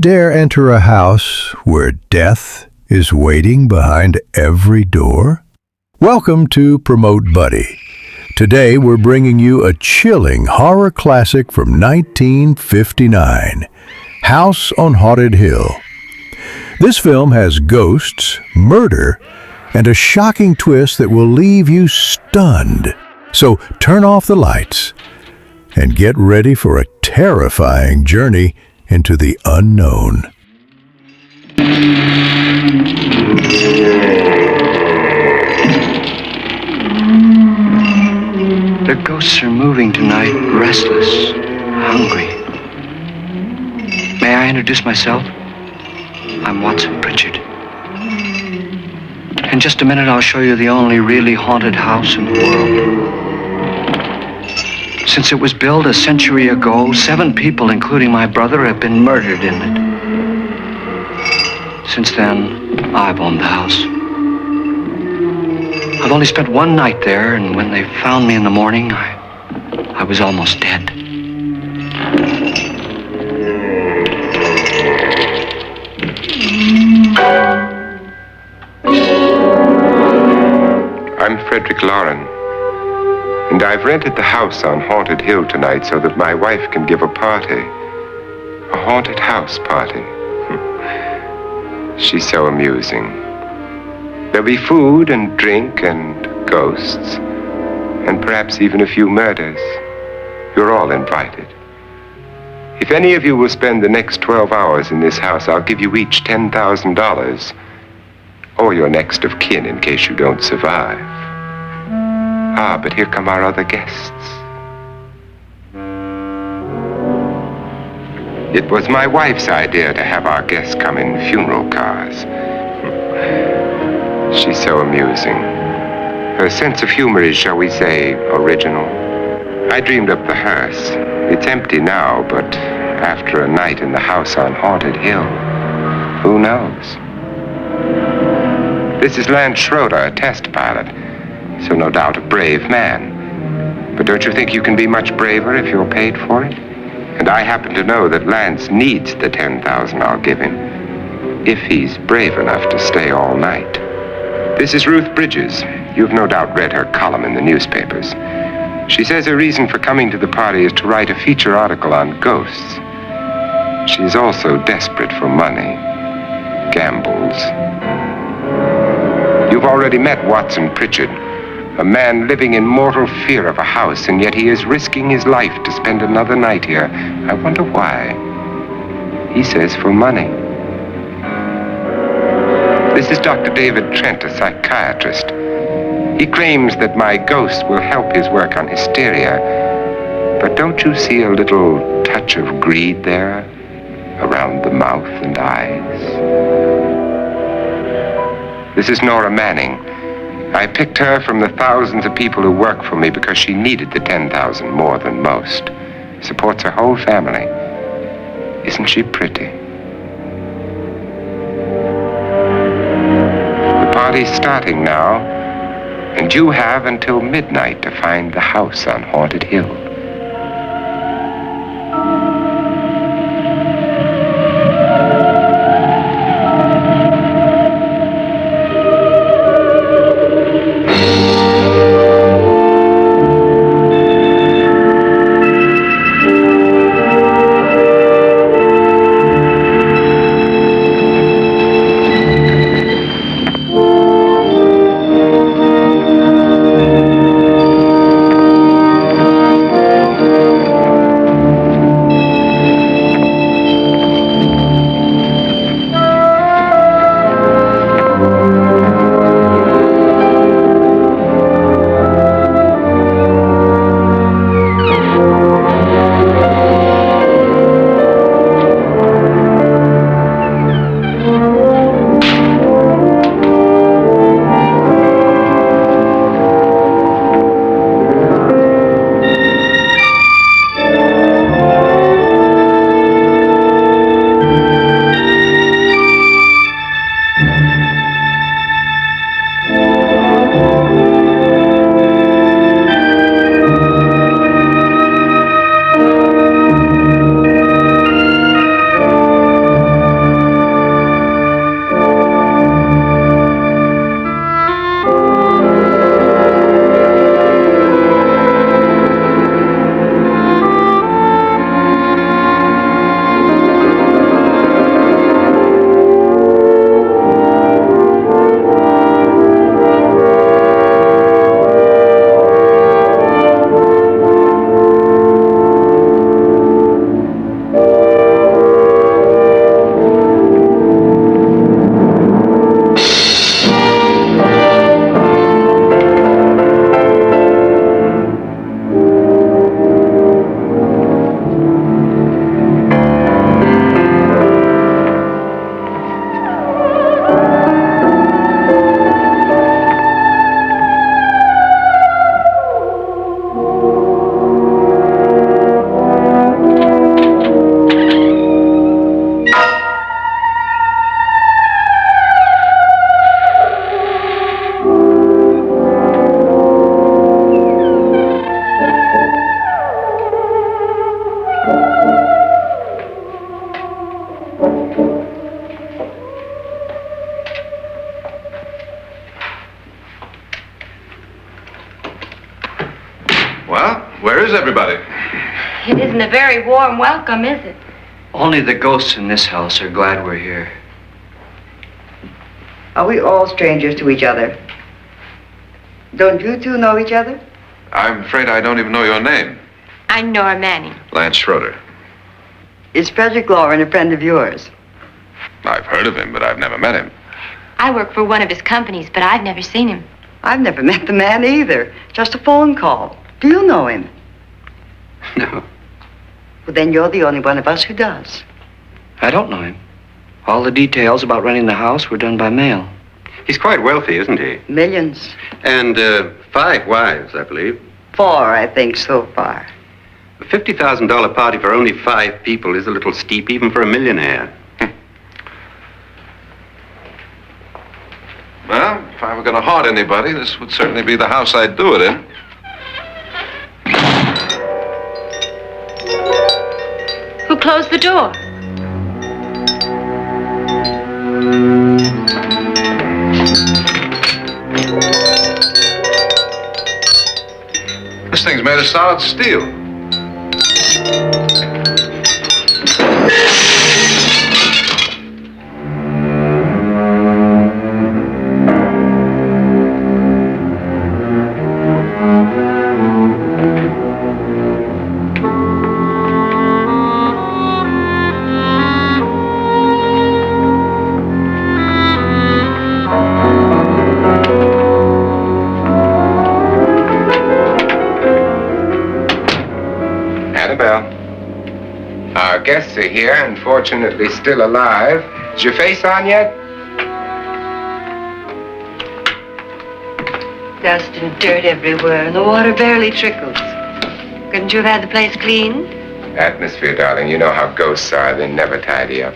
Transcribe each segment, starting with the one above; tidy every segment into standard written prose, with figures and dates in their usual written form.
dare enter a house where death is waiting behind every door? Welcome to Promote Buddy. Today we're bringing you a chilling horror classic from 1959, House on Haunted Hill. This film has ghosts, murder, and a shocking twist that will leave you stunned. So turn off the lights and get ready for a terrifying journey into the unknown. The ghosts are moving tonight, restless, hungry. May I introduce myself? I'm Watson Pritchard. In just a minute, I'll show you the only really haunted house in the world. Since it was built a century ago, 7 people, including my brother, have been murdered in it. Since then, I've owned the house. I've only spent one night there, and when they found me in the morning, I was almost dead. I'm Frederick Lauren, and I've rented the house on Haunted Hill tonight so that my wife can give a party. A haunted house party. She's so amusing. There'll be food and drink and ghosts, and perhaps even a few murders. You're all invited. If any of you will spend the next 12 hours in this house, I'll give you each $10,000. Or your next of kin in case you don't survive. Ah, but here come our other guests. It was my wife's idea to have our guests come in funeral cars. She's so amusing. Her sense of humor is, shall we say, original. I dreamed up the hearse. It's empty now, but after a night in the house on Haunted Hill, who knows? This is Lance Schroeder, a test pilot, so no doubt a brave man. But don't you think you can be much braver if you're paid for it? And I happen to know that Lance needs the $10,000 I'll give him, if he's brave enough to stay all night. This is Ruth Bridges. You've no doubt read her column in the newspapers. She says her reason for coming to the party is to write a feature article on ghosts. She's also desperate for money, gambles. You've already met Watson Pritchard, a man living in mortal fear of a house, and yet he is risking his life to spend another night here. I wonder why. He says for money. This is Dr. David Trent, a psychiatrist. He claims that my ghost will help his work on hysteria. But don't you see a little touch of greed there, around the mouth and eyes? This is Nora Manning. I picked her from the thousands of people who work for me because she needed the $10,000 more than most. Supports her whole family. Isn't she pretty? The party's starting now, and you have until midnight to find the house on Haunted Hill. Well, where is everybody? It isn't a very warm welcome, is it? Only the ghosts in this house are glad we're here. Are we all strangers to each other? Don't you two know each other? I'm afraid I don't even know your name. I'm Nora Manning. Lance Schroeder. Is Frederick Lauren a friend of yours? I've heard of him, but I've never met him. I work for one of his companies, but I've never seen him. I've never met the man either. Just a phone call. Do you know him? No, Well, then you're the only one of us who does. I don't know him. All the details about renting the house were done by mail. He's quite wealthy, isn't he? Millions. And 5 wives, I believe. 4, I think, so far. A $50,000 party for only 5 people is a little steep, even for a millionaire. Well, if I were going to haunt anybody, this would certainly be the house I'd do it in. Who closed the door? This thing's made of solid steel. Our guests are here, unfortunately still alive. Is your face on yet? Dust and dirt everywhere, and the water barely trickles. Couldn't you have had the place cleaned? Atmosphere, darling. You know how ghosts are. They never tidy up.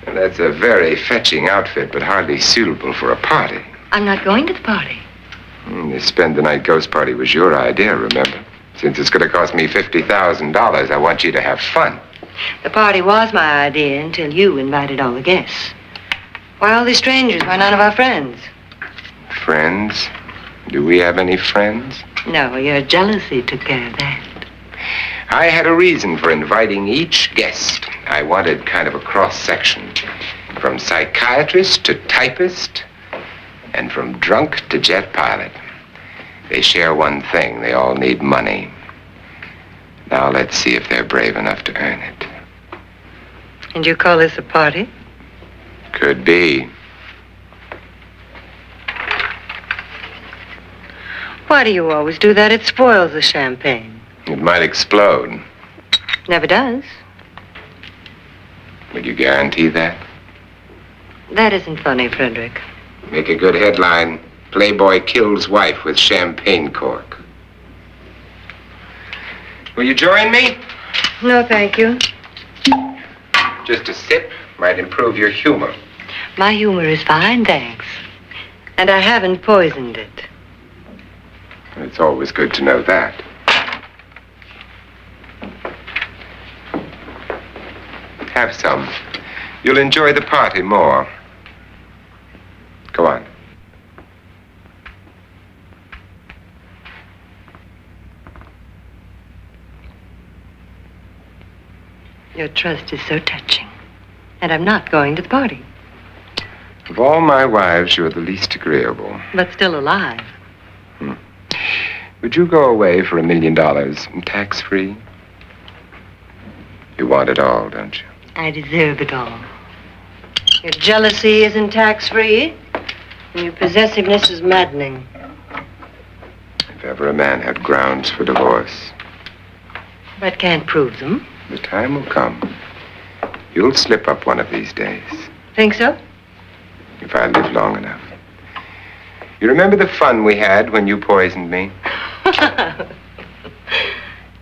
And that's a very fetching outfit, but hardly suitable for a party. I'm not going to the party. The spend-the-night ghost party was your idea, remember? Since it's going to cost me $50,000, I want you to have fun. The party was my idea until you invited all the guests. Why all these strangers? Why none of our friends? Friends? Do we have any friends? No, your jealousy took care of that. I had a reason for inviting each guest. I wanted kind of a cross-section. From psychiatrist to typist, and from drunk to jet pilot. They share one thing. They all need money. Now let's see if they're brave enough to earn it. And you call this a party? Could be. Why do you always do that? It spoils the champagne. It might explode. Never does. Would you guarantee that? That isn't funny, Frederick. Make a good headline. Playboy kills wife with champagne cork. Will you join me? No, thank you. Just a sip might improve your humor. My humor is fine, thanks. And I haven't poisoned it. It's always good to know that. Have some. You'll enjoy the party more. Go on. Your trust is so touching. And I'm not going to the party. Of all my wives, you're the least agreeable. But still alive. Would you go away for $1 million tax-free? You want it all, don't you? I deserve it all. Your jealousy isn't tax-free, and your possessiveness is maddening. If ever a man had grounds for divorce, But can't prove them. the time will come. You'll slip up one of these days, Think so? if I live long enough. You remember the fun we had when you poisoned me?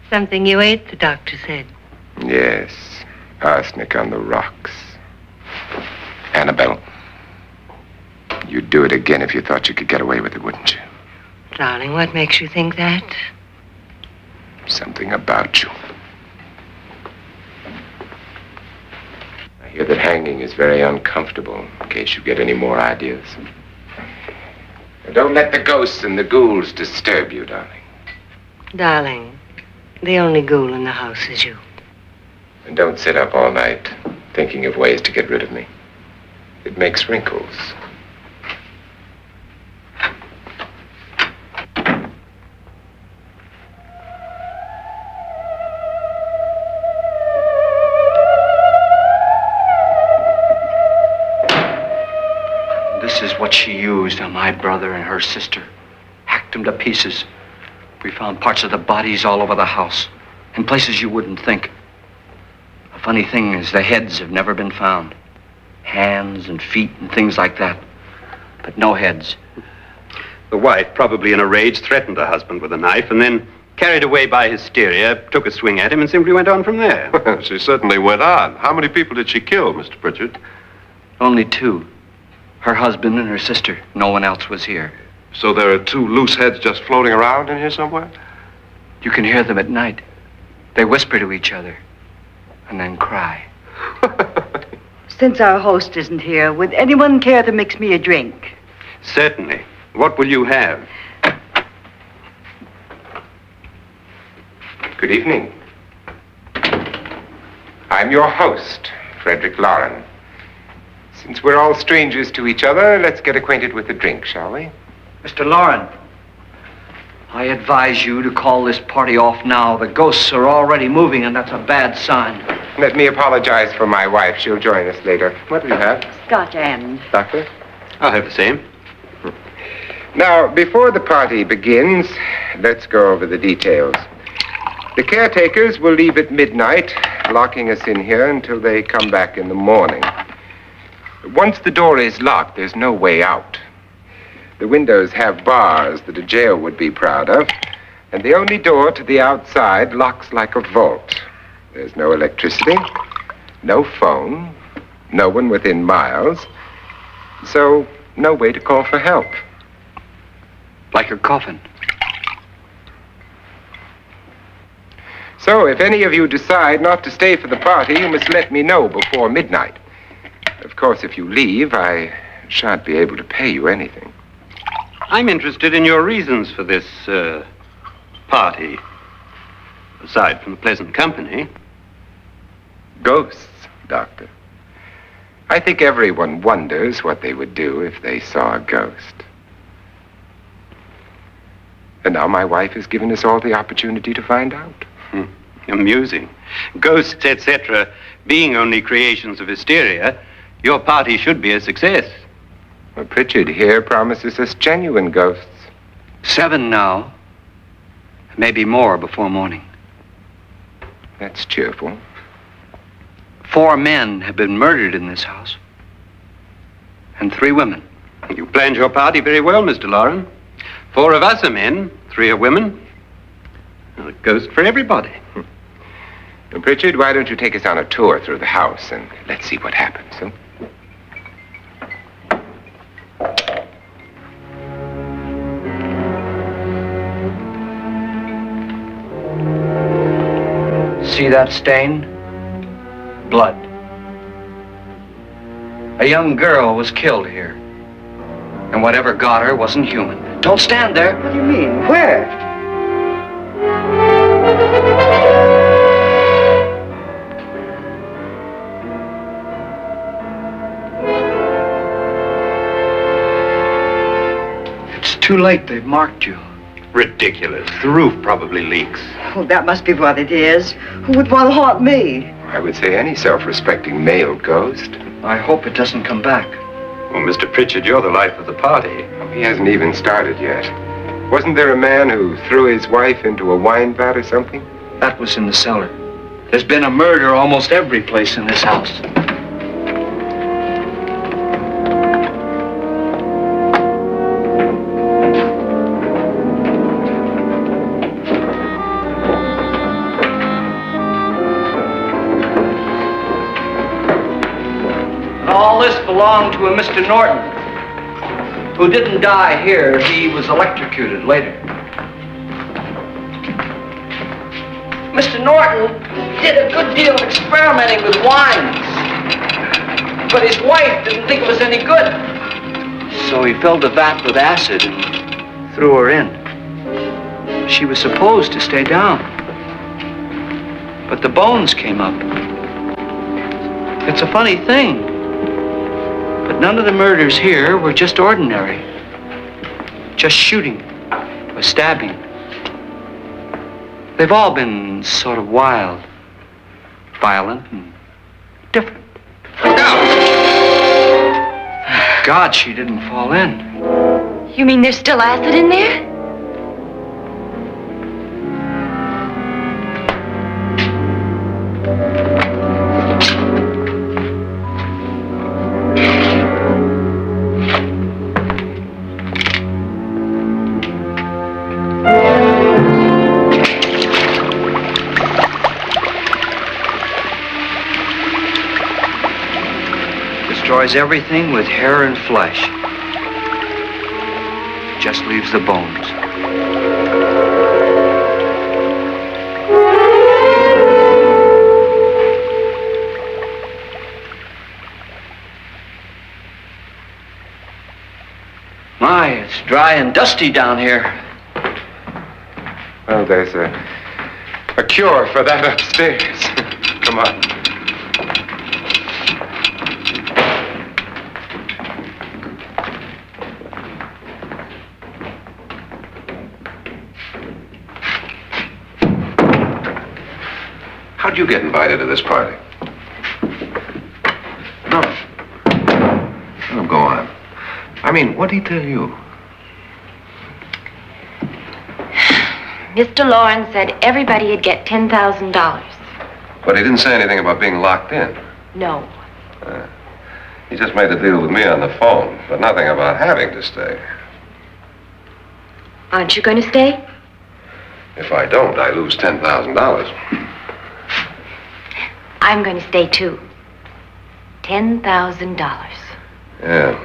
Something you ate, the doctor said. Yes, arsenic on the rocks. Annabelle, you'd do it again if you thought you could get away with it, wouldn't you? Darling, what makes you think that? Something about you. I hear that hanging is very uncomfortable, in case you get any more ideas. Now, don't let the ghosts and the ghouls disturb you, darling. Darling, the only ghoul in the house is you. And don't sit up all night thinking of ways to get rid of me. It makes wrinkles. This is what she used on my brother and her sister. Hacked them to pieces. We found parts of the bodies all over the house, in places you wouldn't think. The funny thing is the heads have never been found. Hands and feet and things like that. But no heads. The wife, probably in a rage, threatened her husband with a knife and then, carried away by hysteria, took a swing at him and simply went on from there. She certainly went on. How many people did she kill, Mr. Pritchard? Only two. Her husband and her sister. No one else was here. So there are two loose heads just floating around in here somewhere? You can hear them at night. They whisper to each other and then cry. Since our host isn't here, would anyone care to mix me a drink? Certainly. What will you have? Good evening. I'm your host, Frederick Lauren. Since we're all strangers to each other, let's get acquainted with the drink, shall we? Mr. Lauren, I advise you to call this party off now. The ghosts are already moving, and that's a bad sign. Let me apologize for my wife. She'll join us later. What do you have? Scotch and. Doctor? I'll have the same. Now, before the party begins, let's go over the details. The caretakers will leave at midnight, locking us in here until they come back in the morning. Once the door is locked, there's no way out. The windows have bars that a jail would be proud of, and the only door to the outside locks like a vault. There's no electricity, no phone, no one within miles, so no way to call for help. Like a coffin. So if any of you decide not to stay for the party, you must let me know before midnight. Of course, if you leave, I shan't be able to pay you anything. I'm interested in your reasons for this, party. Aside from the pleasant company. Ghosts, Doctor. I think everyone wonders what they would do if they saw a ghost. And now my wife has given us all the opportunity to find out. Amusing. Ghosts, etc., being only creations of hysteria, your party should be a success. Well, Pritchard here promises us genuine ghosts. 7 now. Maybe more before morning. That's cheerful. 4 men have been murdered in this house. And 3 women. You planned your party very well, Mr. Lauren. 4 of us are men, 3 are women. A ghost for everybody. Well, Pritchard, why don't you take us on a tour through the house and let's see what happens, huh? See that stain? Blood. A young girl was killed here. And whatever got her wasn't human. Don't stand there. What do you mean? Where? It's too late. They've marked you. Ridiculous. The roof probably leaks. Oh, that must be what it is. Who would want to haunt me? I would say any self-respecting male ghost. I hope it doesn't come back. Well, Mr. Pritchard, you're the life of the party. He hasn't even started yet. Wasn't there a man who threw his wife into a wine vat or something? That was in the cellar. There's been a murder almost every place in this house. And all this belonged to a Mr. Norton, who didn't die here. He was electrocuted later. Mr. Norton did a good deal of experimenting with wines, but his wife didn't think it was any good. So he filled the vat with acid and threw her in. She was supposed to stay down. But the bones came up. It's a funny thing. But none of the murders here were just ordinary. Just shooting or stabbing. They've all been sort of wild, violent, and different. Look out! God, she didn't fall in. You mean there's still acid in there? Destroys everything with hair and flesh. Just leaves the bones. My, it's dry and dusty down here. Well, there's a cure for that upstairs. Come on. How'd you get invited to this party? No. Oh, go on. I mean, what'd he tell you? Mr. Lawrence said everybody'd get $10,000. But he didn't say anything about being locked in. No. He just made the deal with me on the phone, but nothing about having to stay. Aren't you going to stay? If I don't, I lose $10,000. I'm going to stay too. $10,000. Yeah.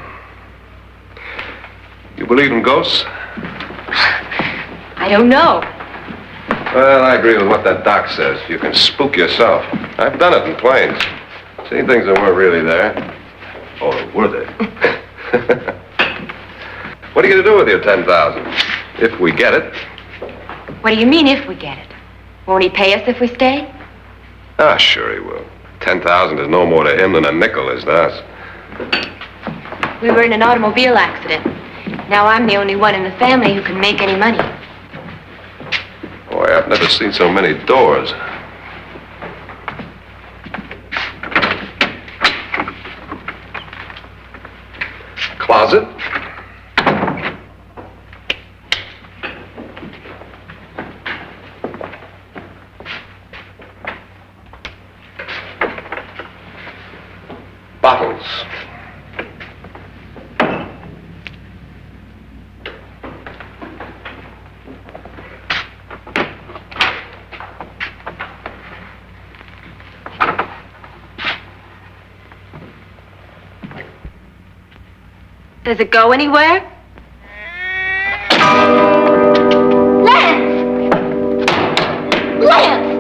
You believe in ghosts? I don't know. Well, I agree with what that doc says. You can spook yourself. I've done it in planes. Seen things that weren't really there. Or were they? What are you going to do with your $10,000? If we get it. What do you mean, if we get it? Won't he pay us if we stay? Ah, sure he will. 10,000 is no more to him than a nickel is to us. We were in an automobile accident. Now I'm the only one in the family who can make any money. Boy, I've never seen so many doors. Closet. Bottles. Does it go anywhere? Lance! Lance!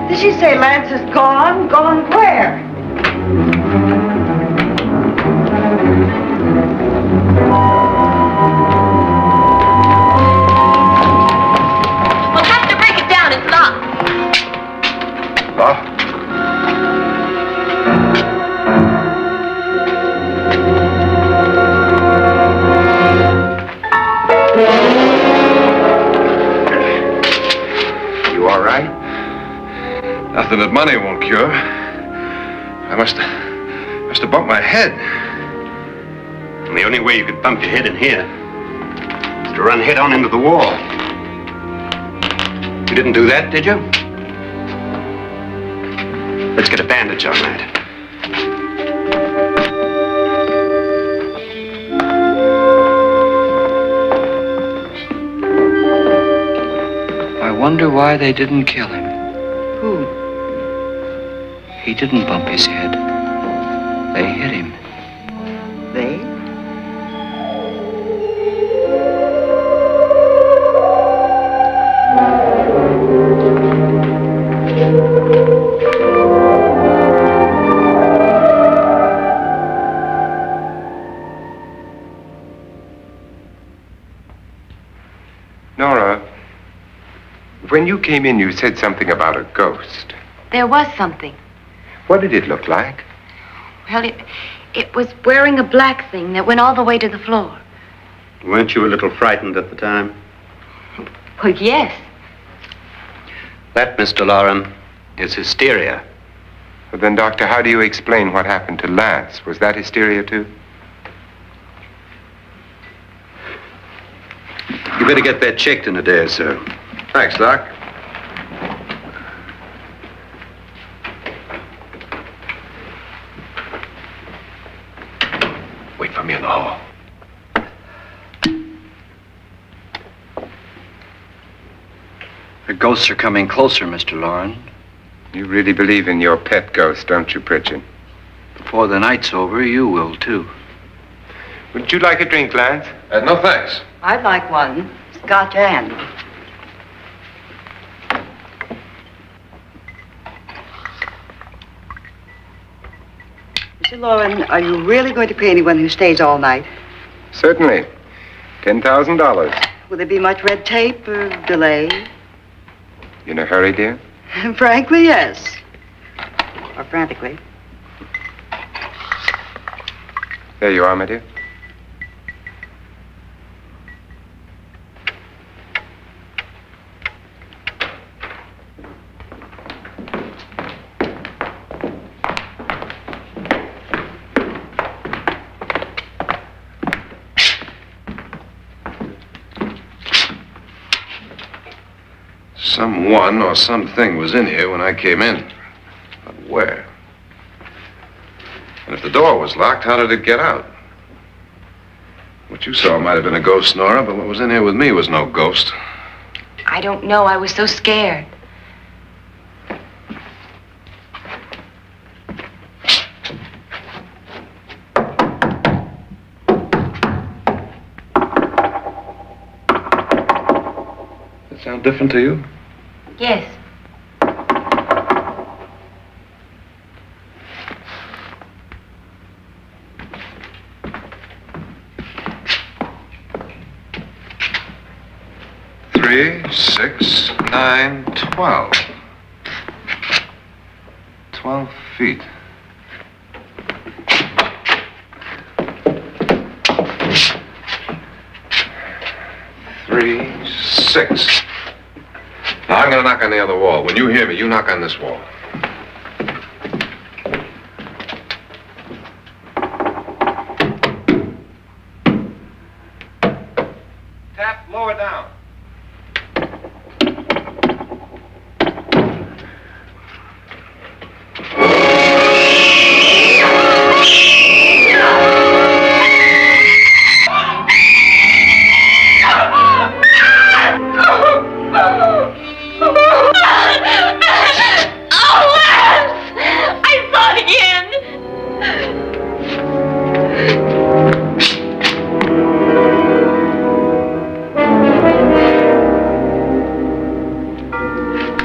Did she say Lance is gone? Gone where? We'll have to break it down. It's locked. Locked? Nothing that money won't cure. I must have bumped my head. And the only way you could bump your head in here is to run head on into the wall. You didn't do that, did you? Let's get a bandage on that. I wonder why they didn't kill him. Who? He didn't bump his head. They hit him. They? Nora, when you came in, you said something about a ghost. There was something. What did it look like? Well, it was wearing a black thing that went all the way to the floor. Weren't you a little frightened at the time? Well, yes. That, Mr. Loren, is hysteria. Well, then, Doctor, how do you explain what happened to Lance? Was that hysteria, too? You better get that checked in a day or so. Thanks, Doc. Wait for me in the hall. The ghosts are coming closer, Mr. Loren. You really believe in your pet ghost, don't you, Pritchard? Before the night's over, you will, too. Would you like a drink, Lance? No, thanks. I'd like one. Scotch and. Mr. Loren, are you really going to pay anyone who stays all night? Certainly. $10,000. Will there be much red tape or delay? You in a hurry, dear? Frankly, yes. Or frantically. There you are, my dear. Someone or something was in here when I came in. But where? And if the door was locked, how did it get out? What you saw might have been a ghost, Nora, but what was in here with me was no ghost. I don't know. I was so scared. Does it sound different to you? Yes. Three, 6, 9, 12. 12 feet. Three, 6. Now, I'm going to knock on the other wall. When you hear me, you knock on this wall. Tap lower down.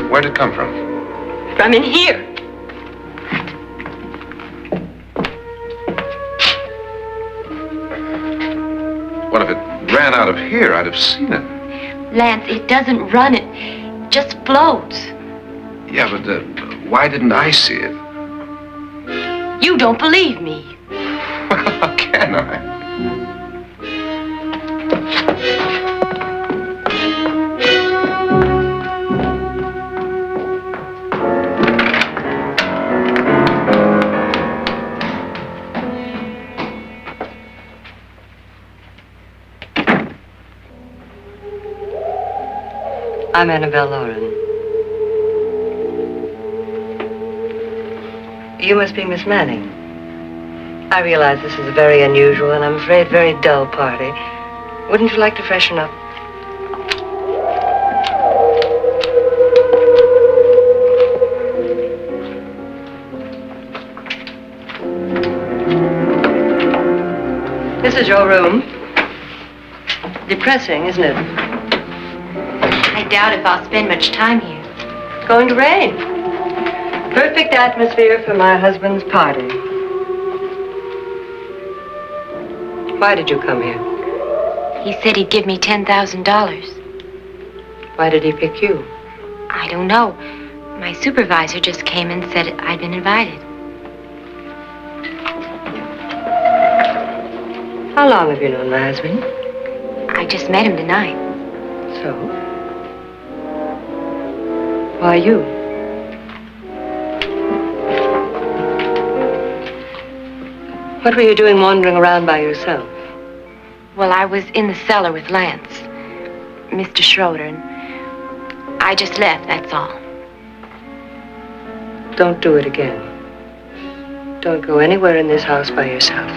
Where'd it come from? From in here. What if it ran out of here? I'd have seen it. Lance, it doesn't run. It just floats. Yeah, but why didn't I see it? You don't believe me. How can I? I'm Annabelle Lauren. You must be Miss Manning. I realize this is a very unusual and I'm afraid very dull party. Wouldn't you like to freshen up? This is your room. Depressing, isn't it? I doubt if I'll spend much time here. It's going to rain. Perfect atmosphere for my husband's party. Why did you come here? He said he'd give me $10,000. Why did he pick you? I don't know. My supervisor just came and said I'd been invited. How long have you known my husband? I just met him tonight. So? Why you? What were you doing wandering around by yourself? Well, I was in the cellar with Lance, Mr. Schroeder, and I just left, that's all. Don't do it again. Don't go anywhere in this house by yourself.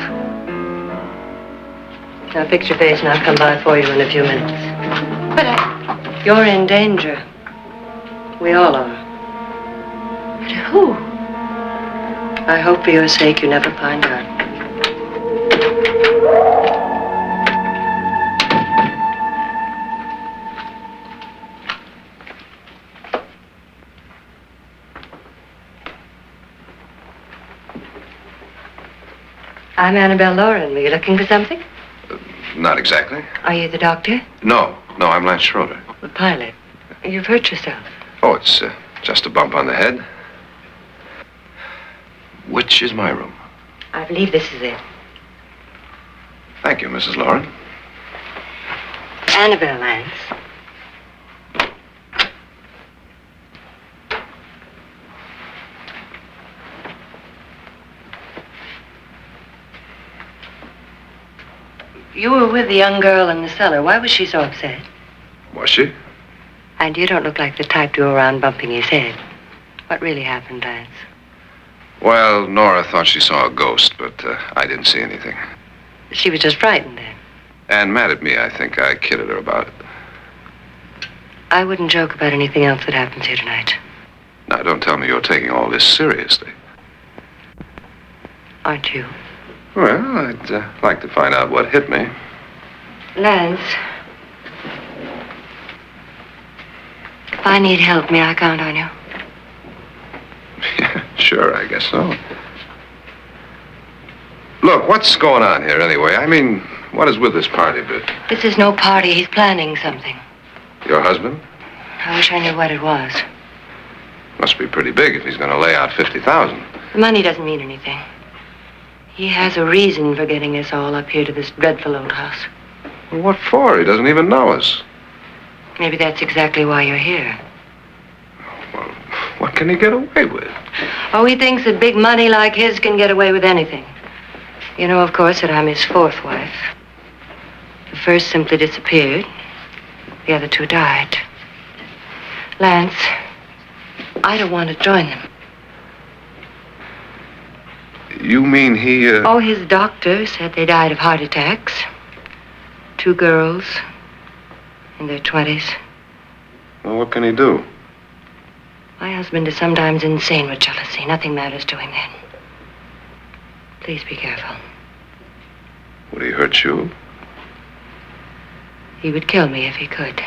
Now fix your face and I'll come by for you in a few minutes. But You're in danger. We all are. but who? I hope for your sake you never find out. I'm Annabelle Lauren. Were you looking for something? Not exactly. Are you the doctor? No, I'm Lance Schroeder. The pilot. You've hurt yourself. Oh, it's just a bump on the head. Which is my room? I believe this is it. Thank you, Mrs. Lauren. Annabelle, Lance. You were with the young girl in the cellar. Why was she so upset? Was she? And you don't look like the type to go around bumping his head. What really happened, Lance? Well, Nora thought she saw a ghost, but I didn't see anything. She was just frightened then. And mad at me, I think. I kidded her about it. I wouldn't joke about anything else that happens here tonight. Now, don't tell me you're taking all this seriously. Aren't you? Well, I'd like to find out what hit me. Lance. If I need help, may I count on you? Yeah, sure, I guess so. Look, what's going on here anyway? I mean, what is with this party bit? This is no party. He's planning something. Your husband? I wish I knew what it was. Must be pretty big if he's going to lay out 50,000. The money doesn't mean anything. He has a reason for getting us all up here to this dreadful old house. Well, what for? He doesn't even know us. Maybe that's exactly why you're here. Well, what can he get away with? Oh, he thinks that big money like his can get away with anything. You know, of course, that I'm his fourth wife. The first simply disappeared. The other two died. Lance, I don't want to join them. You mean he, Oh, his doctor said they died of heart attacks. 2 girls in their 20s. Well, what can he do? My husband is sometimes insane with jealousy. Nothing matters to him then. Please be careful. Would he hurt you? He would kill me if he could.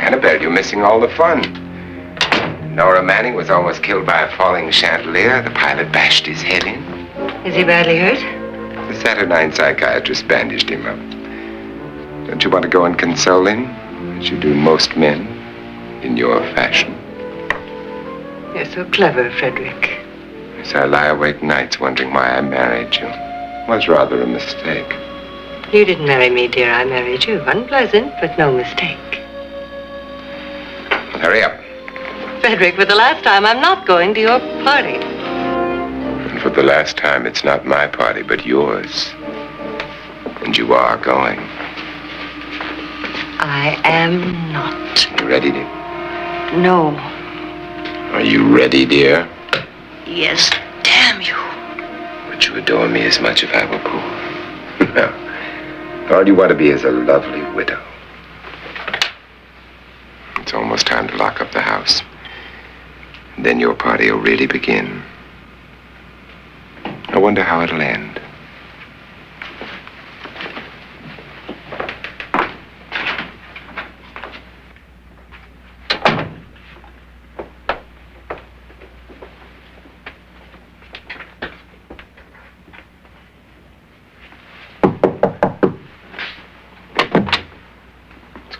Annabelle, you're missing all the fun. Nora Manning was almost killed by a falling chandelier. The pilot bashed his head in. Is he badly hurt? The Saturnine psychiatrist bandaged him up. Don't you want to go and console him, as you do most men, in your fashion? You're so clever, Frederick. Yes, I lie awake nights wondering why I married you. was rather a mistake. You didn't marry me, dear. I married you. Unpleasant, but no mistake. Hurry up. Frederick, for the last time, I'm not going to your party. And for the last time, it's not my party, but yours. And you are going. I am not. You ready, dear? No. Are you ready, dear? Yes, damn you. Would you adore me as much if I were poor? No. All you want to be is a lovely widow. It's almost time to lock up the house. And then your party will really begin. I wonder how it'll end.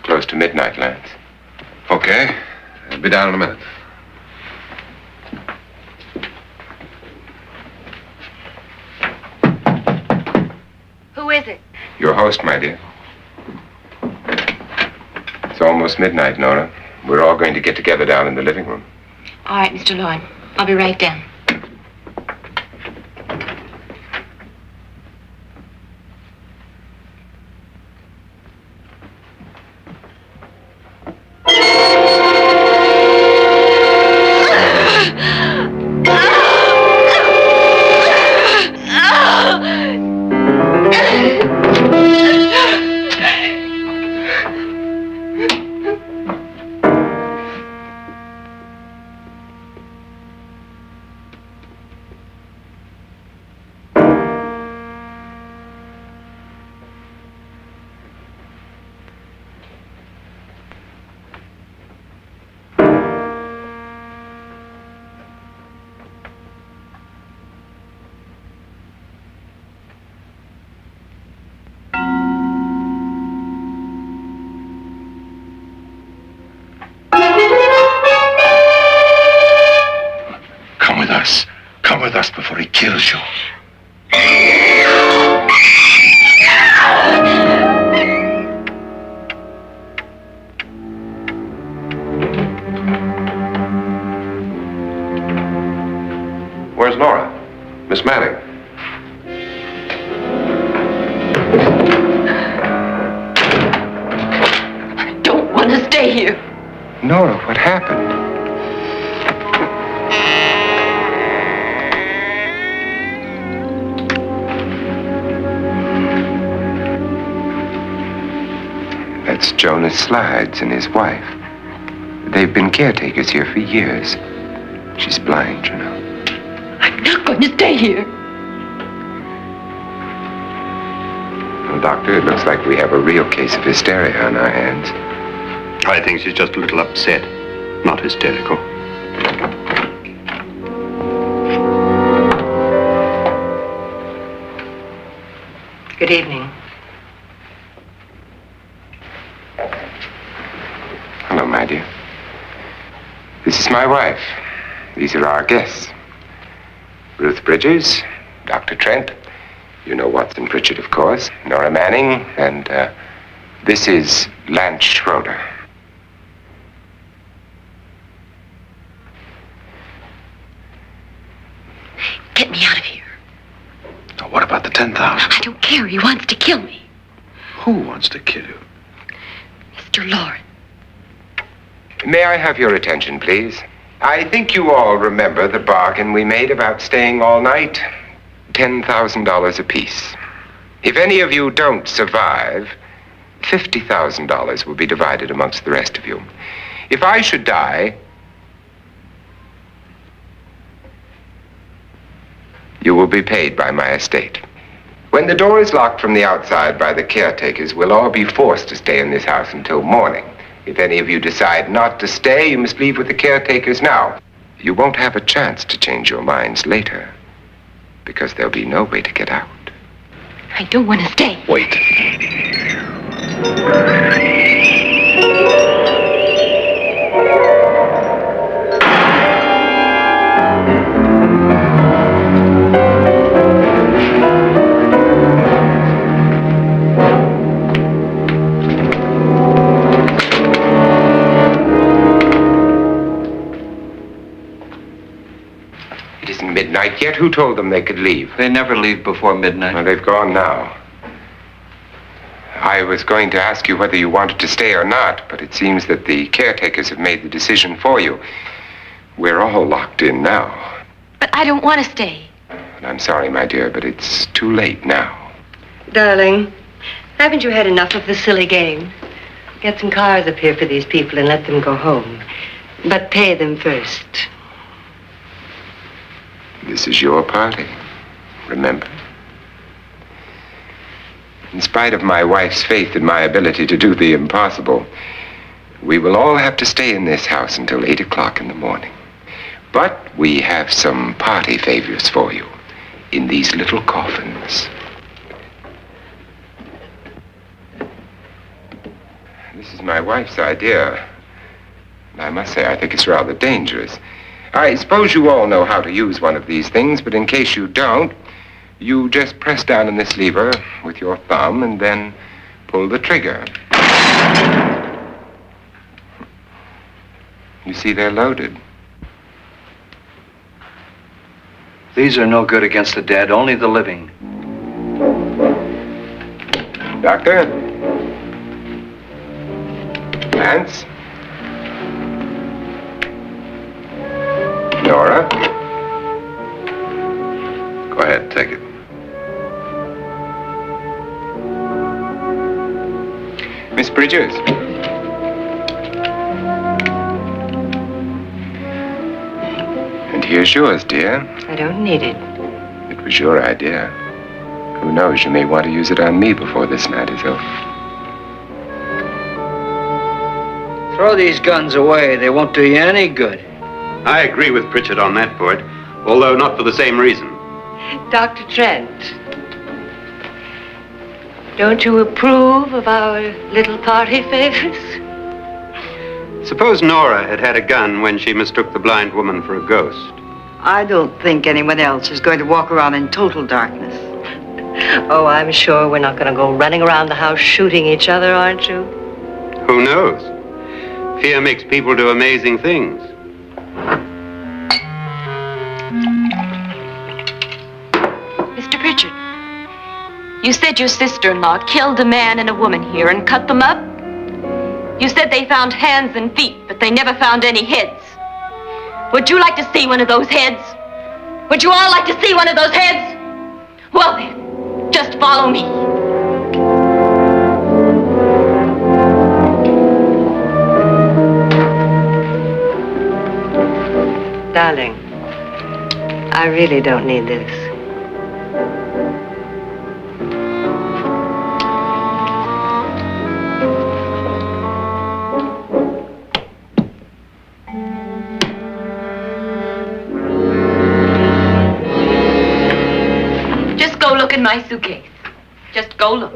Close to midnight, Lance. Okay. I'll be down in a minute. Who is it? Your host, my dear. It's almost midnight, Nora. We're all going to get together down in the living room. All right, Mr. Lloyd. I'll be right down. Come with us before he kills you. Where's Nora? Miss Manning. I don't want to stay here. Nora, what happened? That's Jonas Slides and his wife. They've been caretakers here for years. She's blind, you know. I'm not going to stay here. Well, Doctor, it looks like we have a real case of hysteria on our hands. I think she's just a little upset, not hysterical. Good evening. Hello, my dear. This is my wife. These are our guests. Ruth Bridges, Dr. Trent. You know Watson Pritchard, of course. Nora Manning, and this is Lance Schroeder. Get me out of here. Now, what about the 10,000? I don't care. He wants to kill me. Who wants to kill you? Mr. Lawrence. May I have your attention, please? I think you all remember the bargain we made about staying all night. $10,000 apiece. If any of you don't survive, $50,000 will be divided amongst the rest of you. If I should die, you will be paid by my estate. When the door is locked from the outside by the caretakers, we'll all be forced to stay in this house until morning. If any of you decide not to stay, you must leave with the caretakers now. You won't have a chance to change your minds later, because there'll be no way to get out. I don't want to stay. Wait. isn't midnight yet. Who told them they could leave? They never leave before midnight. Well, they've gone now. I was going to ask you whether you wanted to stay or not, but it seems that the caretakers have made the decision for you. We're all locked in now. But I don't want to stay. And I'm sorry, my dear, but it's too late now. Darling, haven't you had enough of the silly game? Get some cars up here for these people and let them go home. But pay them first. This is your party, remember? In spite of my wife's faith in my ability to do the impossible, we will all have to stay in this house until 8 o'clock in the morning. But we have some party favors for you in these little coffins. This is my wife's idea. And I must say, I think it's rather dangerous. I suppose you all know how to use one of these things, but in case you don't, you just press down on this lever with your thumb and then pull the trigger. You see, they're loaded. These are no good against the dead, only the living. Doctor? Lance? Nora? Go ahead, take it. Miss Bridges? And here's yours, dear. I don't need it. It was your idea. Who knows, you may want to use it on me before this night is over. Throw these guns away. They won't do you any good. I agree with Pritchard on that point, although not for the same reason. Dr. Trent, don't you approve of our little party favors? Suppose Nora had had a gun when she mistook the blind woman for a ghost. I don't think anyone else is going to walk around in total darkness. Oh, I'm sure we're not going to go running around the house shooting each other, aren't you? Who knows? Fear makes people do amazing things. Mr. Pritchard, you said your sister-in-law killed a man and a woman here and cut them up? You said they found hands and feet, but they never found any heads. Would you like to see one of those heads? Would you all like to see one of those heads? Well then, just follow me. Darling, I really don't need this. Just go look in my suitcase. Just go look.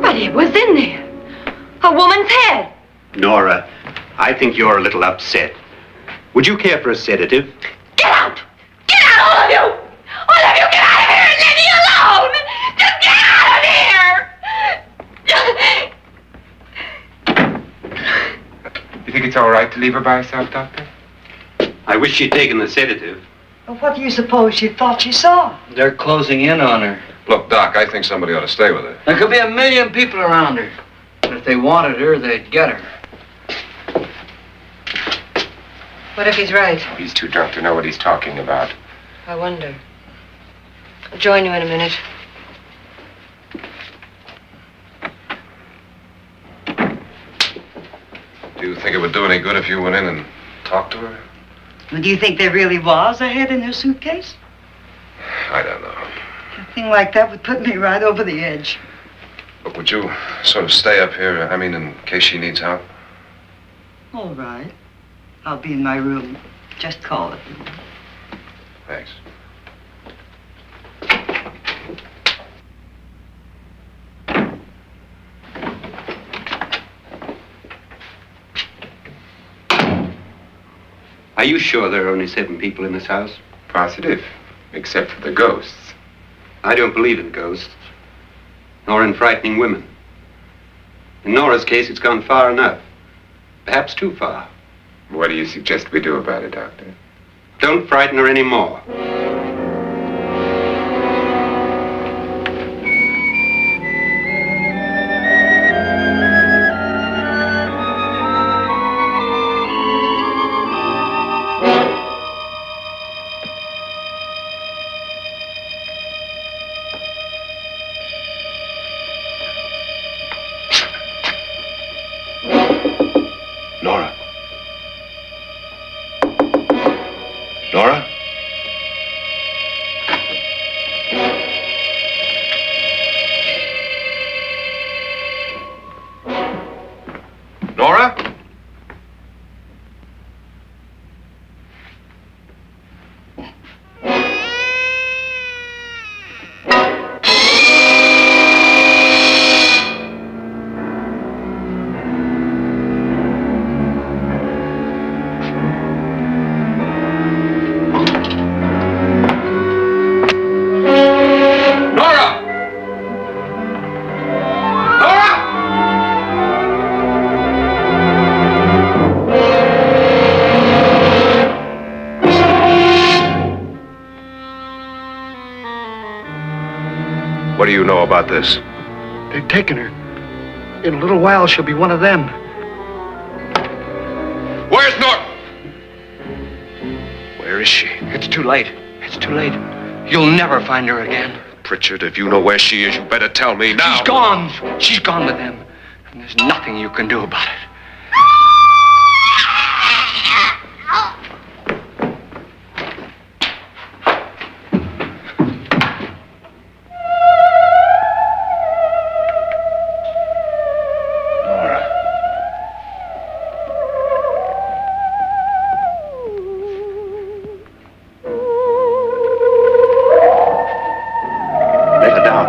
But it was in there. A woman's head. Nora, I think you're a little upset. Would you care for a sedative? Get out! Get out, all of you! All of you, get out of here and leave me alone! Just get out of here! You think it's all right to leave her by herself, Doctor? I wish she'd taken the sedative. Well, what do you suppose she thought she saw? They're closing in on her. Look, Doc, I think somebody ought to stay with her. There could be 1,000,000 people around her. But if they wanted her, they'd get her. What if he's right? He's too drunk to know what he's talking about. I wonder. I'll join you in a minute. Do you think it would do any good if you went in and talked to her? Well, do you think there really was a head in her suitcase? I don't know. A thing like that would put me right over the edge. But would you sort of stay up here, I mean, in case she needs help? All right. I'll be in my room. Just call it. Thanks. Are you sure there are only 7 people in this house? Positive, except for the ghosts. I don't believe in ghosts, nor in frightening women. In Nora's case, it's gone far enough. Perhaps too far. What do you suggest we do about it, Doctor? Don't frighten her anymore. Nora? Nora? Nora? What do you know about this? They've taken her. In a little while, she'll be one of them. Where's Nora? Where is she? It's too late. It's too late. You'll never find her again. Pritchard, if you know where she is, you better tell me now. She's gone. She's gone with them. And there's nothing you can do about it. Let her down.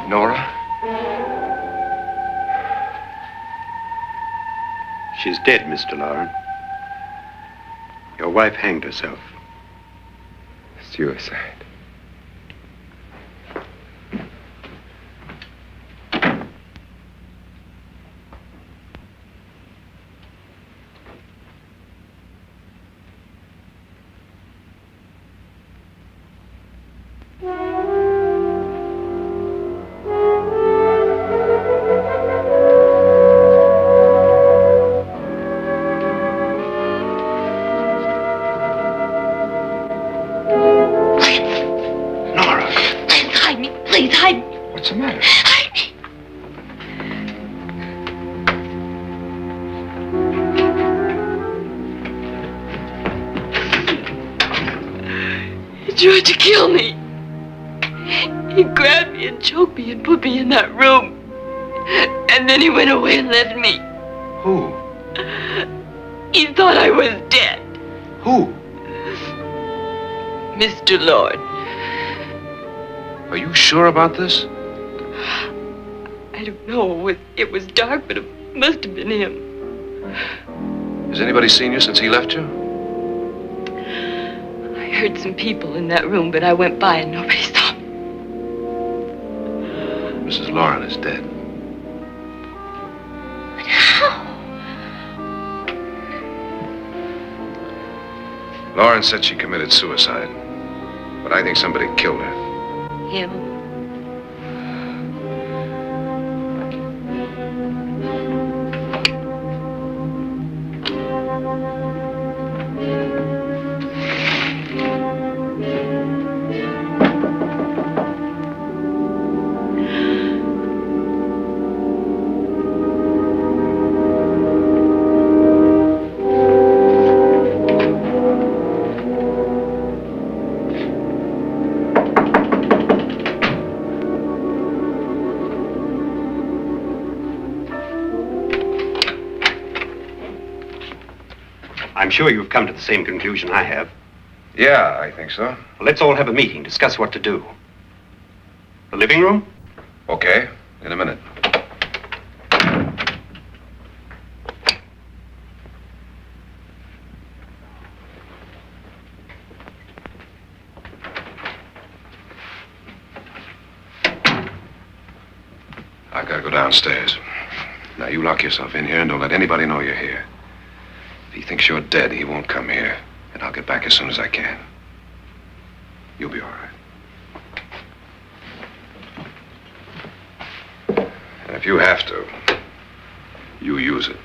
Nora? She's dead, Mr. Lauren. Your wife hanged herself. Suicide. Please hide me. What's the matter? Hide me. He tried to kill me. He grabbed me and choked me and put me in that room. And then he went away and left me. Who? He thought I was dead. Who? Mr. Lord. Are you sure about this? I don't know. It was dark, but it must have been him. Has anybody seen you since he left you? I heard some people in that room, but I went by and nobody saw me. Mrs. Lauren is dead. But how? Lauren said she committed suicide, but I think somebody killed her. Him. I'm sure you've come to the same conclusion I have. Yeah, I think so. Well, let's all have a meeting, discuss what to do. The living room? Okay, in a minute. I've got to go downstairs. Now, you lock yourself in here and don't let anybody know you're here. If he thinks you're dead, he won't come here. And I'll get back as soon as I can. You'll be all right. And if you have to, you use it.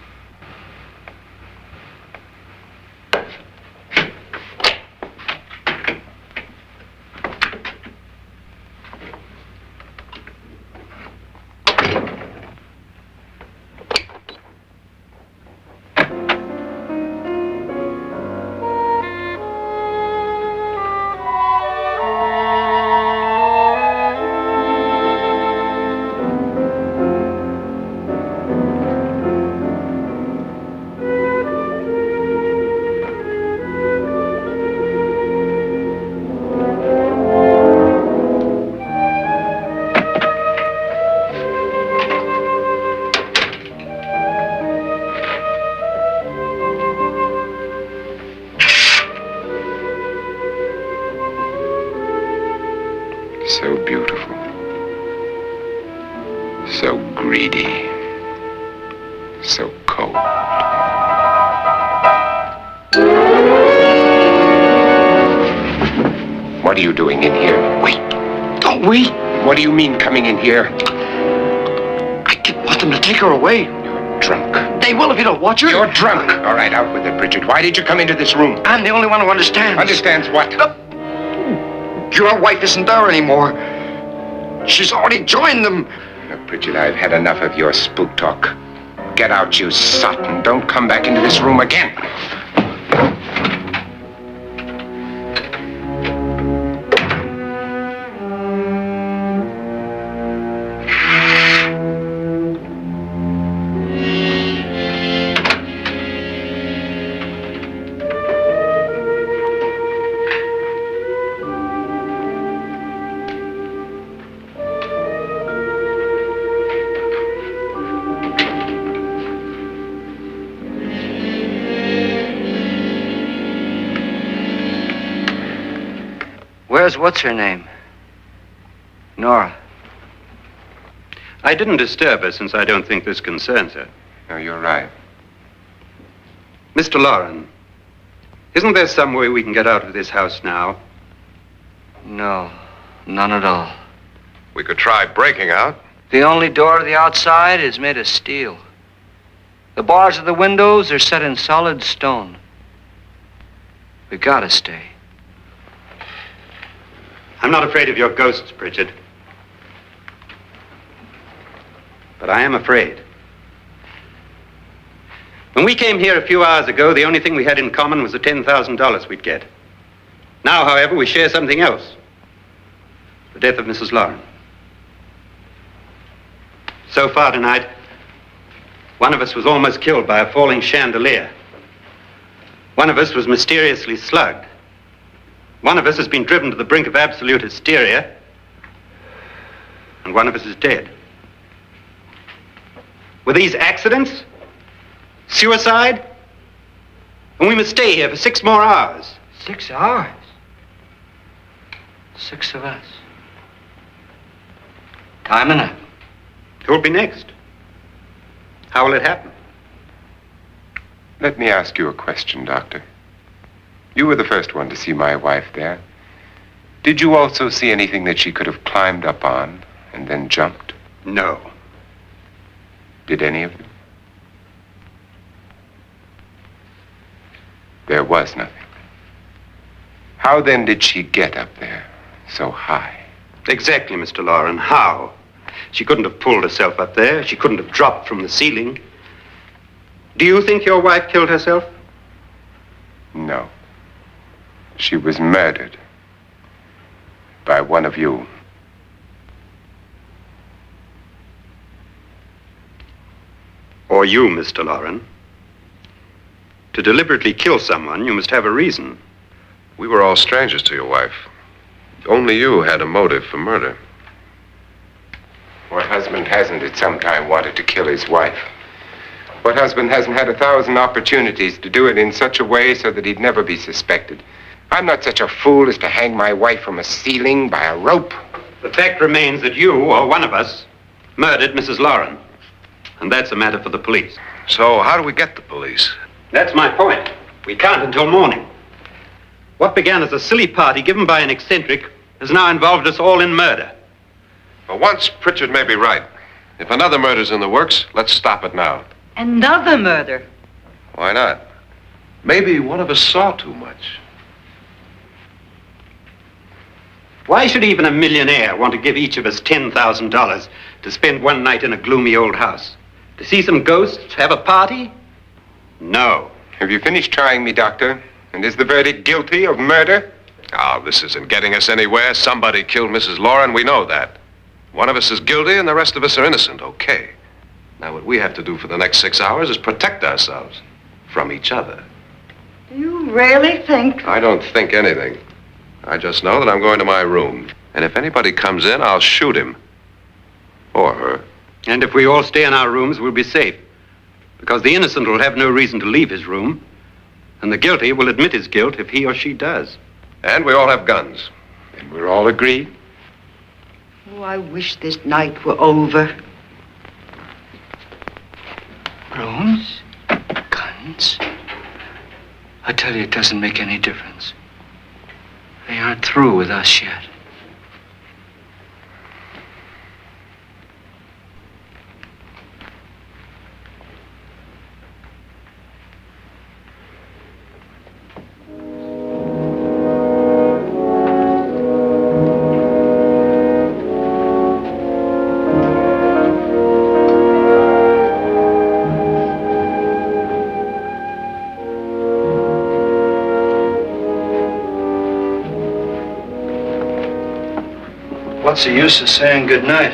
So beautiful. So greedy. So cold. What are you doing in here? Wait. Don't wait. What do you mean coming in here? I didn't want them to take her away. You're drunk. They will if you don't watch her. You're drunk. All right, out with it, Bridget. Why did you come into this room? I'm the only one who understands. Understands what? Your wife isn't there anymore. She's already joined them. Look, Bridget, I've had enough of your spook talk. Get out, you sot, and don't come back into this room again. Where's what's-her-name? Nora. I didn't disturb her since I don't think this concerns her. No, you're right. Mr. Loren, isn't there some way we can get out of this house now? No, none at all. We could try breaking out. The only door to the outside is made of steel. The bars of the windows are set in solid stone. We gotta stay. I'm not afraid of your ghosts, Bridget. But I am afraid. When we came here a few hours ago, the only thing we had in common was the $10,000 we'd get. Now, however, we share something else. The death of Mrs. Loren. So far tonight, one of us was almost killed by a falling chandelier. One of us was mysteriously slugged. One of us has been driven to the brink of absolute hysteria. And one of us is dead. Were these accidents? Suicide? And we must stay here for 6 more hours. 6 hours? 6 of us. Time enough. Who'll be next? How will it happen? Let me ask you a question, Doctor. You were the first one to see my wife there. Did you also see anything that she could have climbed up on and then jumped? No. Did any of you? There was nothing. How then did she get up there so high? Exactly, Mr. Loren. How? She couldn't have pulled herself up there. She couldn't have dropped from the ceiling. Do you think your wife killed herself? No. She was murdered by one of you. Or you, Mr. Loren. To deliberately kill someone, you must have a reason. We were all strangers to your wife. Only you had a motive for murder. What husband hasn't at some time wanted to kill his wife? What husband hasn't had 1,000 opportunities to do it in such a way so that he'd never be suspected? I'm not such a fool as to hang my wife from a ceiling by a rope. The fact remains that you, or one of us, murdered Mrs. Lauren. And that's a matter for the police. So how do we get the police? That's my point. We can't until morning. What began as a silly party given by an eccentric has now involved us all in murder. For once, Pritchard may be right. If another murder's in the works, let's stop it now. Another murder. Why not? Maybe one of us saw too much. Why should even a millionaire want to give each of us $10,000 to spend one night in a gloomy old house? To see some ghosts, have a party? No. Have you finished trying me, Doctor? And is the verdict guilty of murder? Oh, this isn't getting us anywhere. Somebody killed Mrs. Lauren, we know that. One of us is guilty and the rest of us are innocent, okay. Now what we have to do for the next 6 hours is protect ourselves from each other. Do you really think? I don't think anything. I just know that I'm going to my room. And if anybody comes in, I'll shoot him. Or her. And if we all stay in our rooms, we'll be safe. Because the innocent will have no reason to leave his room. And the guilty will admit his guilt if he or she does. And we all have guns. And we're all agreed? Oh, I wish this night were over. Rooms? Guns? I tell you, it doesn't make any difference. They aren't through with us yet. What's the use of saying goodnight?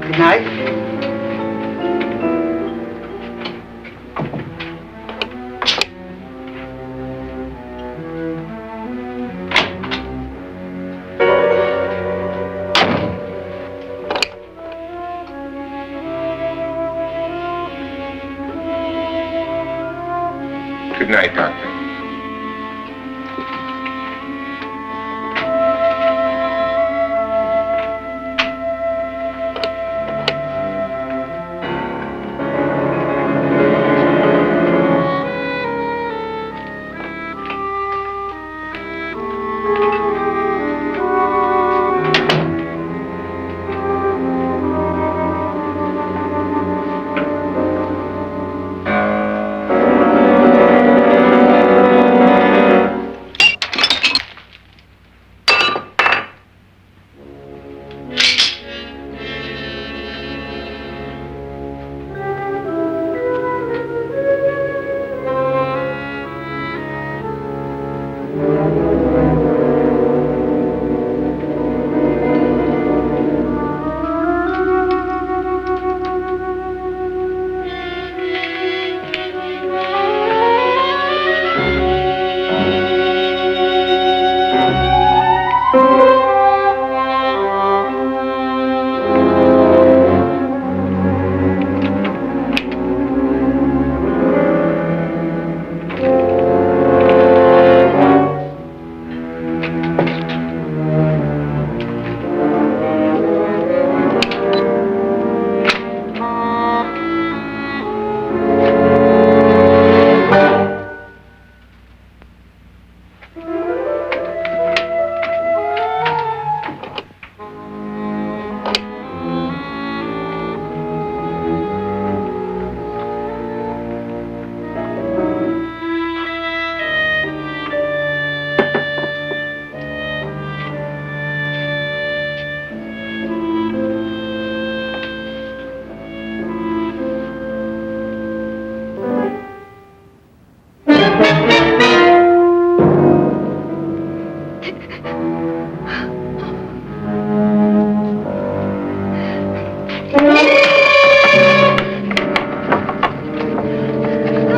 Good night. Good night, Doctor.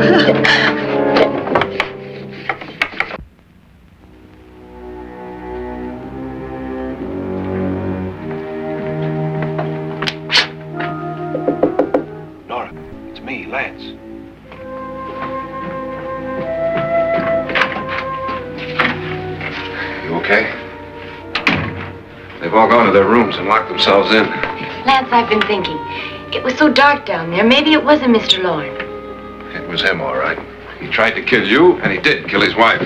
Nora, it's me, Lance. You okay? They've all gone to their rooms and locked themselves in. Lance, I've been thinking. It was so dark down there. Maybe it wasn't Mr. Lorne. It was him, all right. He tried to kill you, and he did kill his wife.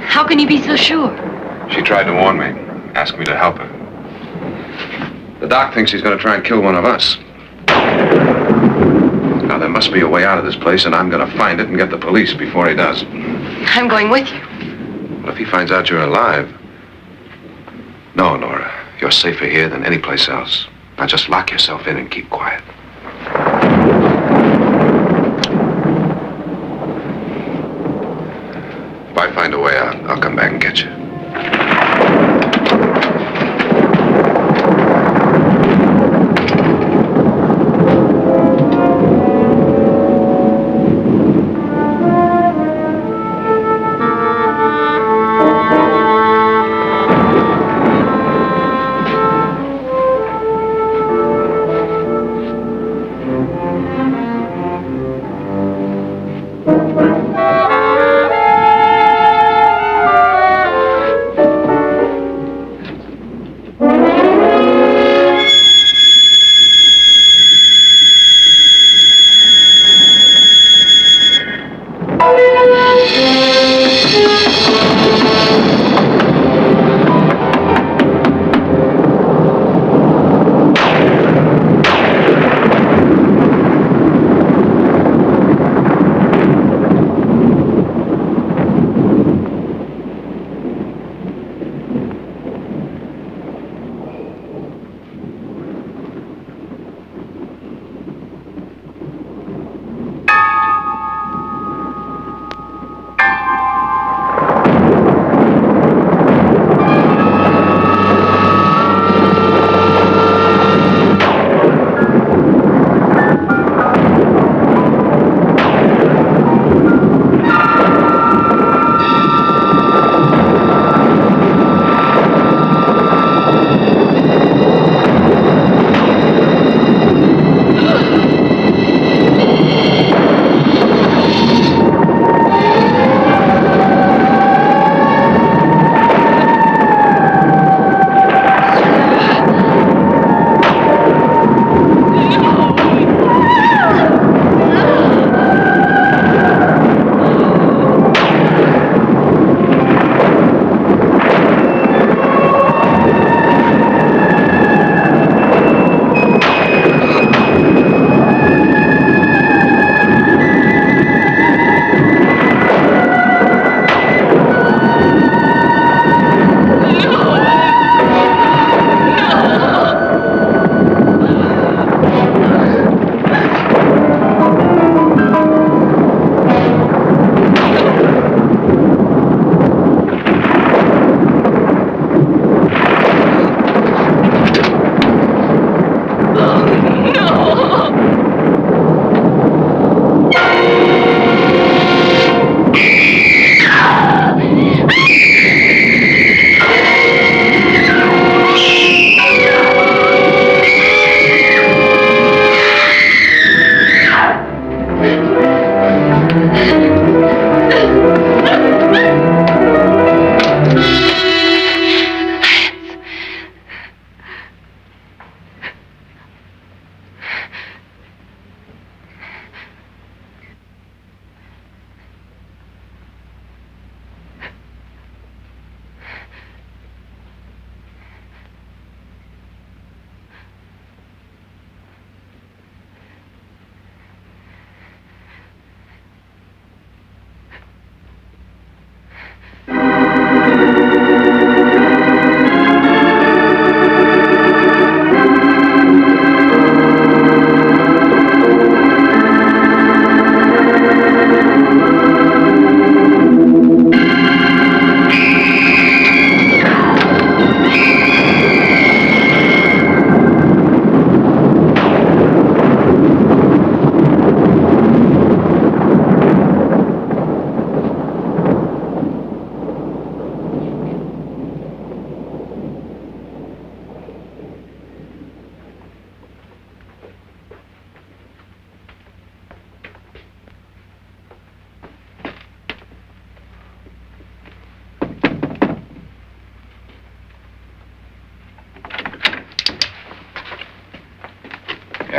How can you be so sure? She tried to warn me, ask me to help her. The doc thinks he's going to try and kill one of us. Now, there must be a way out of this place, and I'm going to find it and get the police before he does. I'm going with you. What if he finds out you're alive? No, Nora. You're safer here than any place else. Now just lock yourself in and keep quiet. If I find a way out, I'll come back and get you.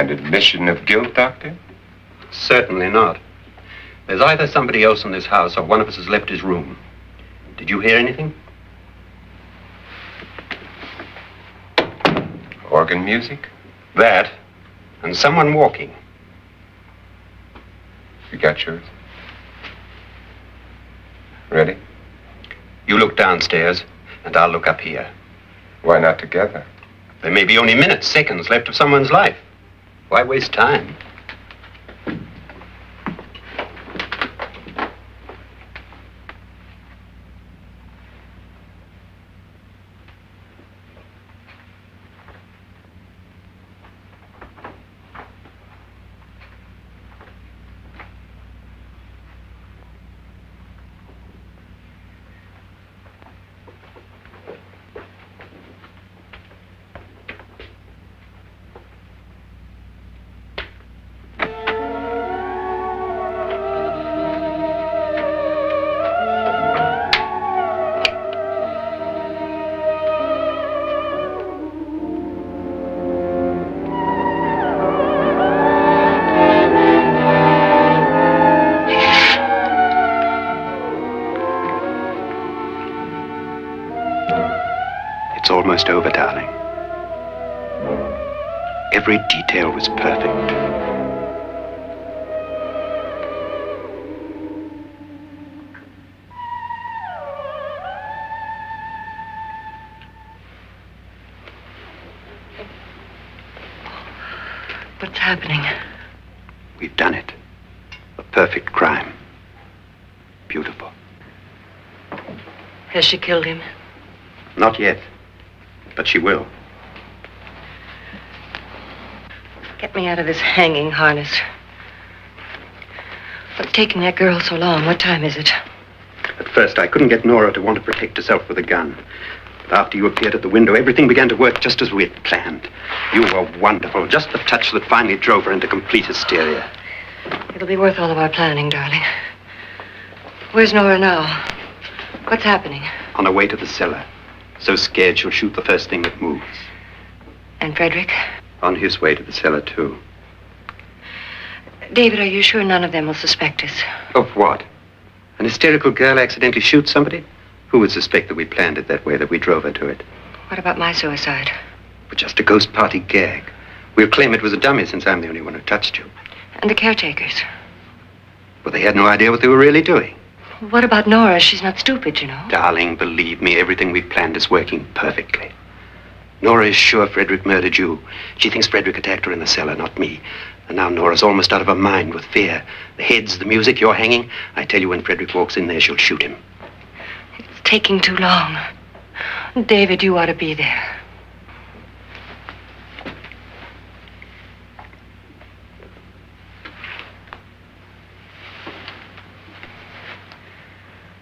An admission of guilt, Doctor? Certainly not. There's either somebody else in this house or one of us has left his room. Did you hear anything? Organ music? That, and someone walking. You got yours? Ready? You look downstairs, and I'll look up here. Why not together? There may be only minutes, seconds left of someone's life. Why waste time? It's almost over, darling. Every detail was perfect. What's happening? We've done it. A perfect crime. Beautiful. Has she killed him? Not yet, but she will. Get me out of this hanging harness. What's taking that girl so long? What time is it? At first, I couldn't get Nora to want to protect herself with a gun. But after you appeared at the window, everything began to work just as we had planned. You were wonderful. Just the touch that finally drove her into complete hysteria. It'll be worth all of our planning, darling. Where's Nora now? What's happening? On her way to the cellar. So scared she'll shoot the first thing that moves. And Frederick? On his way to the cellar, too. David, are you sure none of them will suspect us? Of what? An hysterical girl accidentally shoots somebody? Who would suspect that we planned it that way, that we drove her to it? What about my suicide? But just a ghost party gag. We'll claim it was a dummy since I'm the only one who touched you. And the caretakers? Well, they had no idea what they were really doing. What about Nora? She's not stupid, you know. Darling, believe me, everything we've planned is working perfectly. Nora is sure Frederick murdered you. She thinks Frederick attacked her in the cellar, not me. And now Nora's almost out of her mind with fear. The heads, the music, you're hanging. I tell you, when Frederick walks in there, she'll shoot him. It's taking too long. David, you ought to be there.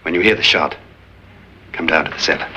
When you hear the shot, come down to the cellar.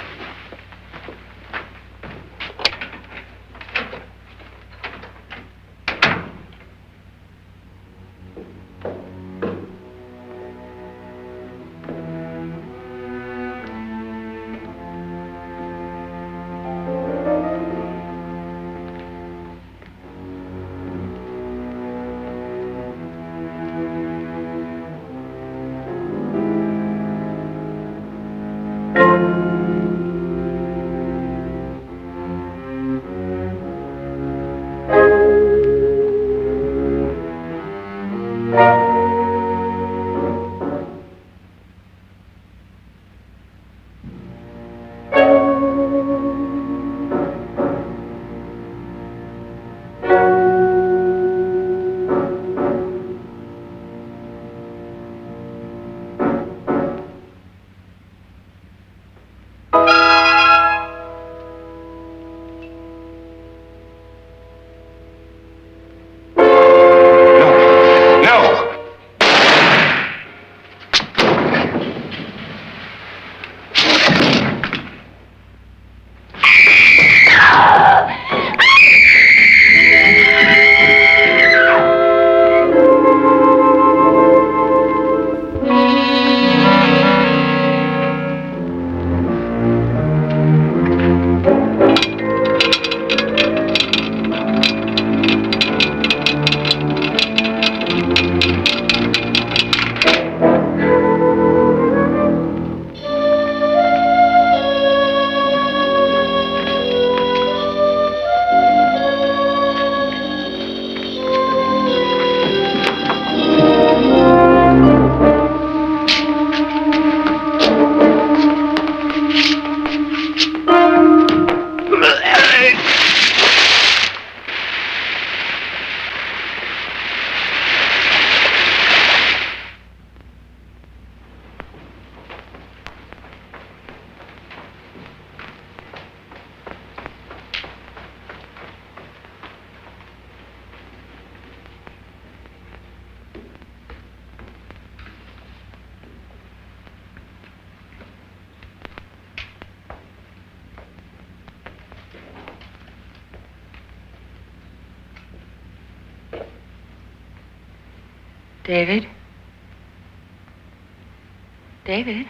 David? David?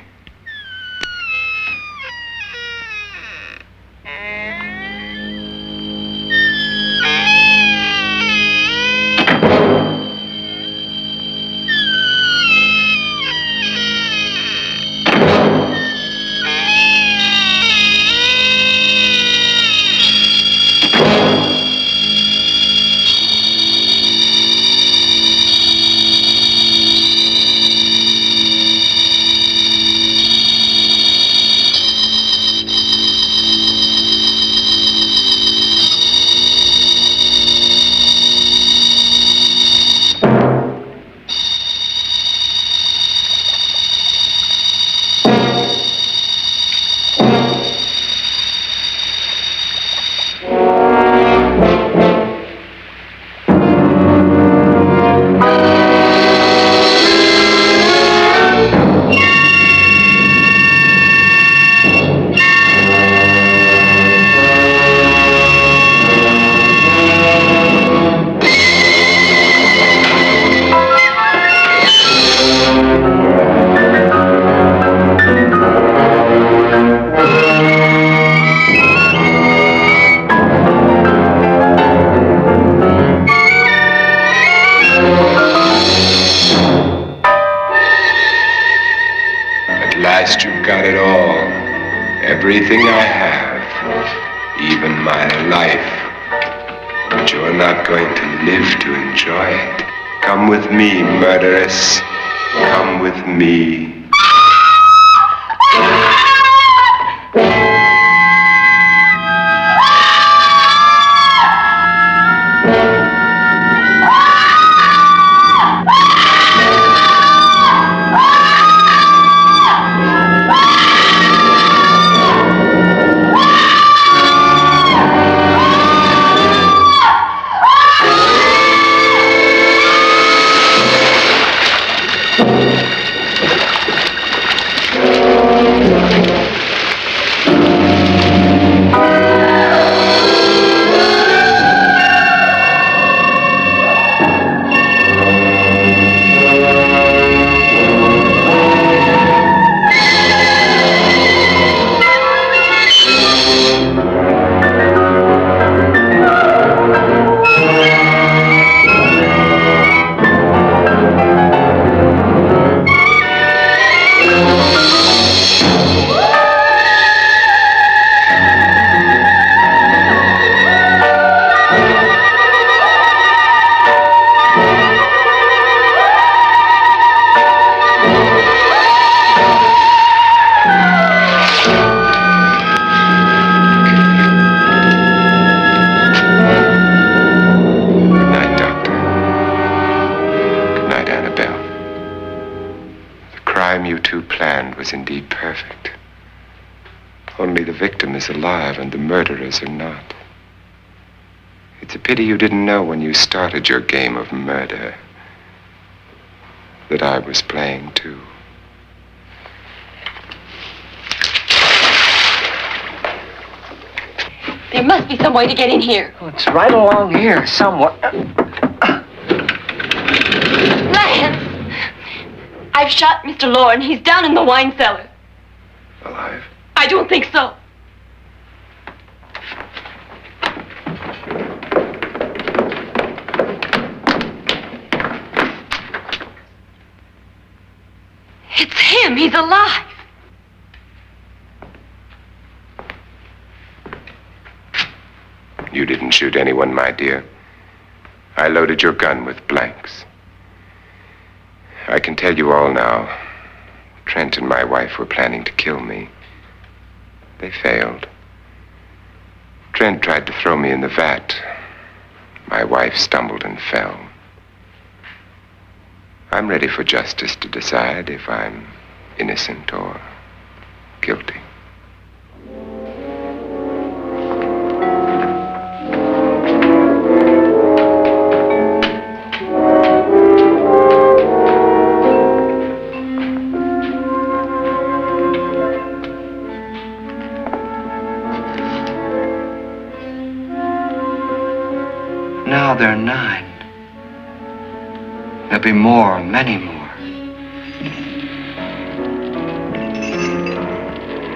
Everything I have, even my life. But you're not going to live to enjoy it. Come with me, murderess. Come with me. Was indeed perfect. Only the victim is alive and the murderers are not. It's a pity you didn't know when you started your game of murder that I was playing too. There must be some way to get in here. Oh, it's right along here somewhere. Lance! I've shot Mr. Loren. He's down in the wine cellar. Alive? I don't think so. It's him. He's alive. You didn't shoot anyone, my dear. I loaded your gun with blanks. I can tell you all now. Trent and my wife were planning to kill me. They failed. Trent tried to throw me in the vat. My wife stumbled and fell. I'm ready for justice to decide if I'm innocent or guilty. Now they're 9. There'll be more, many more.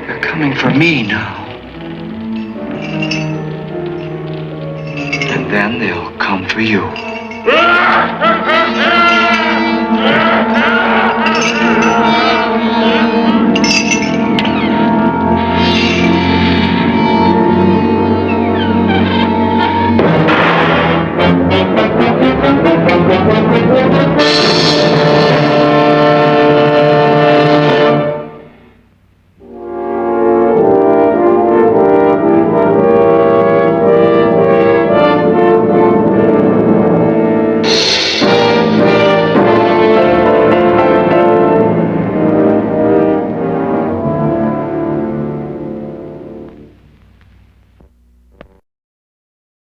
They're coming for me now. And then they'll come for you.